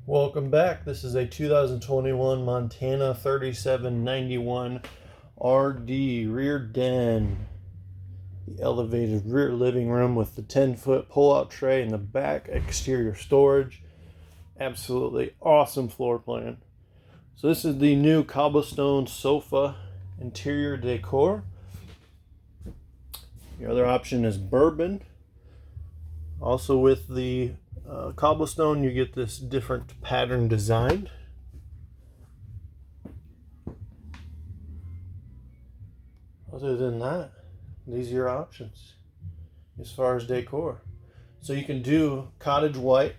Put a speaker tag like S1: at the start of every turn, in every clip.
S1: Welcome back. This is a 2021 Montana 3791 RD rear den. The elevated rear living room with the 10-foot pull-out tray in the back, exterior storage. Absolutely awesome floor plan. So this is the new Cobblestone sofa interior decor. Your other option is bourbon. Also with the Cobblestone, you get this different pattern design. Other than that, these are your options as far as decor. So you can do cottage white,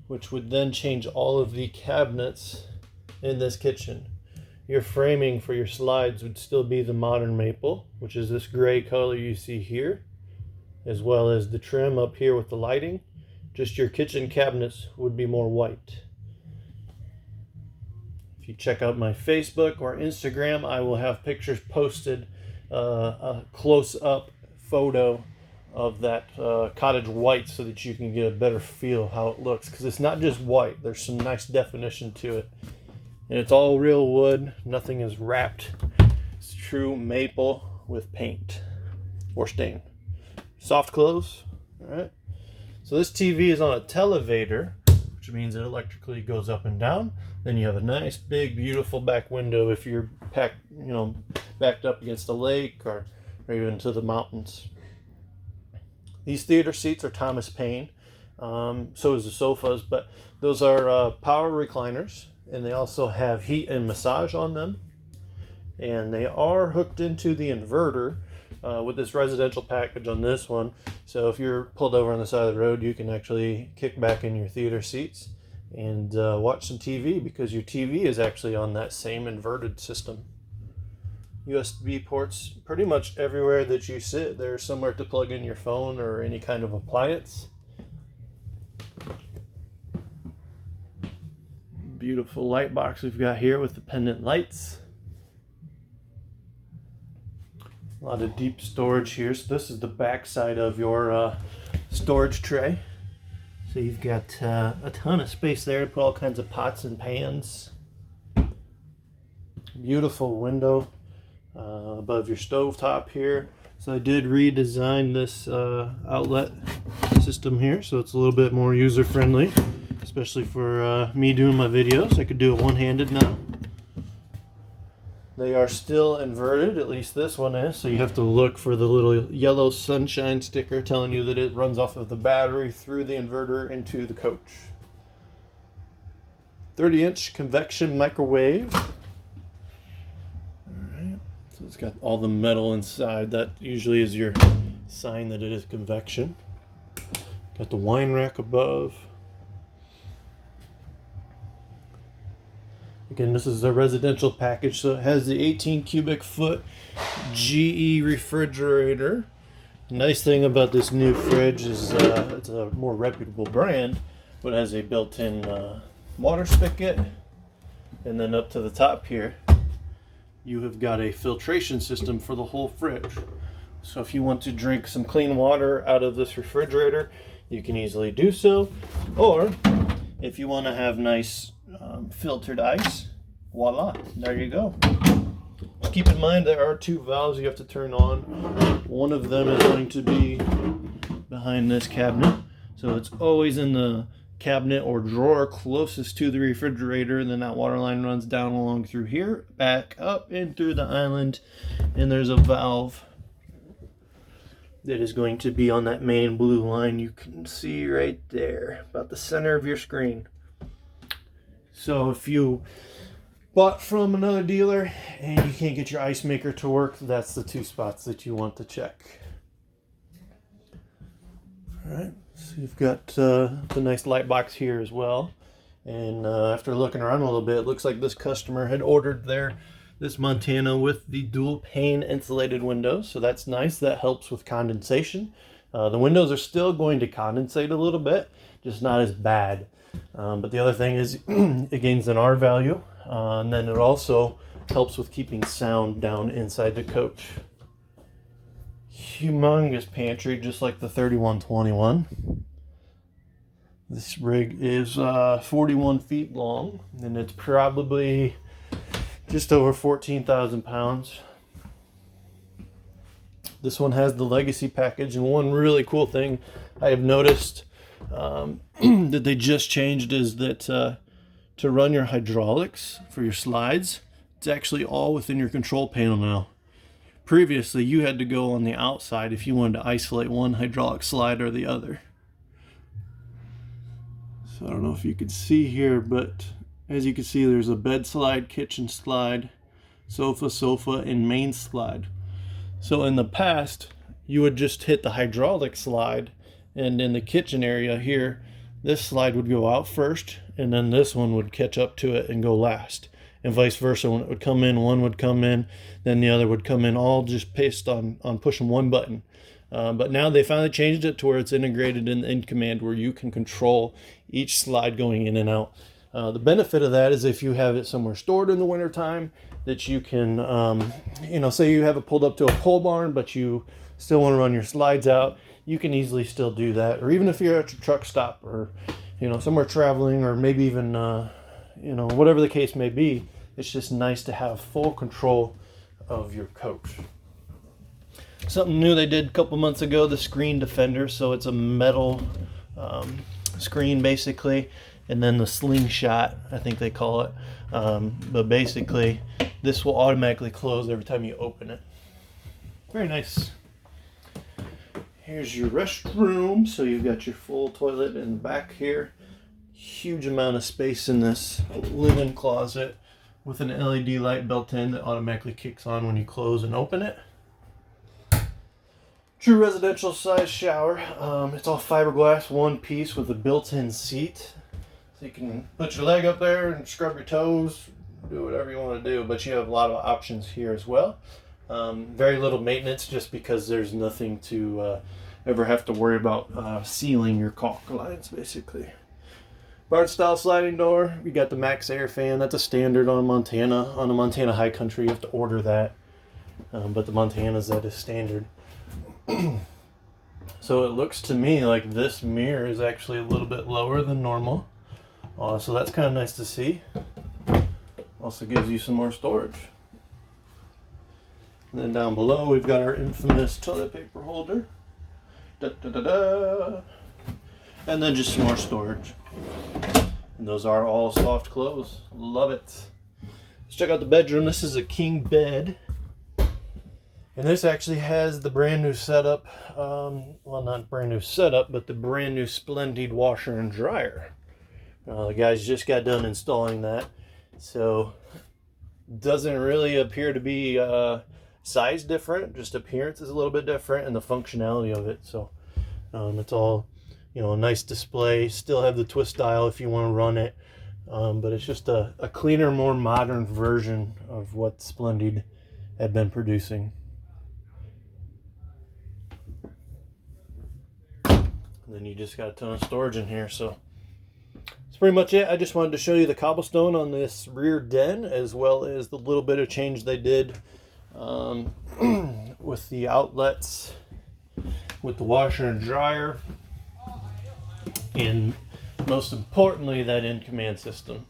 S1: which would then change all of the cabinets in this kitchen. Your framing for your slides would still be the modern maple, which is this gray color you see here, as well as the trim up here with the lighting. Just your kitchen cabinets would be more white. If you check out my Facebook or Instagram, I will have pictures posted, a close-up photo of that cottage white so that you can get a better feel of how it looks, because it's not just white, there's some nice definition to it. And it's all real wood, nothing is wrapped. It's true maple with paint or stain. Soft close. All right. So this TV is on a televator, which means it electrically goes up and down. Then you have a nice, big, beautiful back window if you're backed up against a lake or even to the mountains. These theater seats are Thomas Paine. So is the sofas, but those are power recliners, and they also have heat and massage on them. And they are hooked into the inverter with this residential package on this one. So if you're pulled over on the side of the road, you can actually kick back in your theater seats and watch some TV, because your TV is actually on that same inverted system. USB ports pretty much everywhere that you sit. There's somewhere to plug in your phone or any kind of appliance. Beautiful light box we've got here with the pendant lights. A lot of deep storage here. So this is the back side of your storage tray. So you've got a ton of space there to put all kinds of pots and pans. Beautiful window above your stove top here. So I did redesign this outlet system here, so it's a little bit more user friendly, especially for me doing my videos. I could do it one-handed now. They are still inverted, at least this one is, so you have to look for the little yellow sunshine sticker telling you that it runs off of the battery through the inverter into the coach. 30-inch convection microwave. Alright, so it's got all the metal inside. That usually is your sign that it is convection. Got the wine rack above. Again, this is a residential package, so it has the 18 cubic foot GE refrigerator. Nice thing about this new fridge is it's a more reputable brand, but it has a built-in water spigot. And then up to the top here, you have got a filtration system for the whole fridge. So if you want to drink some clean water out of this refrigerator, you can easily do so. Or if you want to have nice filtered ice, voila, there you go. Just keep in mind there are two valves you have to turn on. One of them is going to be behind this cabinet, so it's always in the cabinet or drawer closest to the refrigerator, and then that water line runs down along through here, back up and through the island, and there's a valve that is going to be on that main blue line you can see right there, about the center of your screen. So if you bought from another dealer and you can't get your ice maker to work, that's the two spots that you want to check. Alright, so you've got the nice light box here as well. And after looking around a little bit, it looks like this customer had ordered this Montana with the dual pane insulated windows. So that's nice. That helps with condensation. The windows are still going to condensate a little bit, just not as bad. But the other thing is it gains an R value, and then it also helps with keeping sound down inside the coach. Humongous pantry, just like the 3121. This rig is 41 feet long, and it's probably just over 14,000 pounds. This one has the legacy package, and one really cool thing I have noticed that they just changed is that to run your hydraulics for your slides, it's actually all within your control panel now. Previously, you had to go on the outside if you wanted to isolate one hydraulic slide or the other. So I don't know if you can see here, but as you can see, there's a bed slide, kitchen slide, sofa, and main slide. So in the past, you would just hit the hydraulic slide, and in the kitchen area here, this slide would go out first, and then this one would catch up to it and go last. And vice versa, when it would come in, one would come in, then the other would come in, all just based on pushing one button. But now they finally changed it to where it's integrated in command, where you can control each slide going in and out. The benefit of that is if you have it somewhere stored in the wintertime, that you can, say you have it pulled up to a pole barn, but you still want to run your slides out, you can easily still do that. Or even if you're at your truck stop, or somewhere traveling, or maybe even whatever the case may be, it's just nice to have full control of your coach. Something new they did a couple months ago, the screen defender. So it's a metal screen basically, and then the slingshot, I think they call it. But basically, this will automatically close every time you open it. Very nice. Here's your restroom. So you've got your full toilet in the back here. Huge amount of space in this linen closet with an LED light built in that automatically kicks on when you close and open it. True residential size shower. It's all fiberglass, one piece with a built-in seat. So you can put your leg up there and scrub your toes, do whatever you want to do, but you have a lot of options here as well. Very little maintenance, just because there's nothing to ever have to worry about sealing your caulk lines basically. Barn style sliding door. You got the max air fan. That's a standard on Montana. On the Montana high country, you have to order that. But the Montanas, that is standard. So it looks to me like this mirror is actually a little bit lower than normal. So that's kind of nice to see. Also gives you some more storage. And then down below, we've got our infamous toilet paper holder. And then just some more storage. And those are all soft close. Love it. Let's check out the bedroom. This is a king bed. And this actually has the brand new setup. Well, not brand new setup, but the brand new Splendid washer and dryer. The guys just got done installing that. So doesn't really appear to be size different. Just appearance is a little bit different, and the functionality of it. So it's all, a nice display. Still have the twist dial if you want to run it, but it's just a cleaner, more modern version of what Splendid had been producing. And then you just got a ton of storage in here, so that's pretty much it. I just wanted to show you the cobblestone on this rear den, as well as the little bit of change they did with the outlets, with the washer and dryer, and most importantly, that in-command system.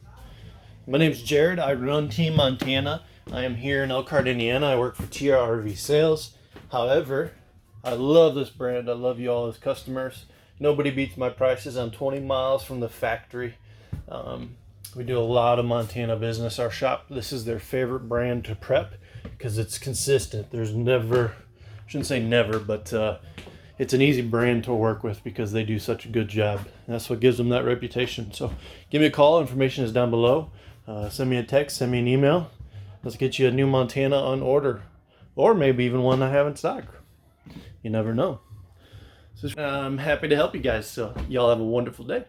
S1: My name's Jared. I run Team Montana. I am here in Elkhart, Indiana. I work for TRRV Sales. However, I love this brand. I love you all as customers. Nobody beats my prices. I'm 20 miles from the factory. We do a lot of Montana business. Our shop, this is their favorite brand to prep because it's consistent. There's never, I shouldn't say never, but it's an easy brand to work with because they do such a good job. And that's what gives them that reputation. So give me a call. Information is down below. Send me a text, send me an email. Let's get you a new Montana on order, or maybe even one I have in stock. You never know. So I'm happy to help you guys. So y'all have a wonderful day.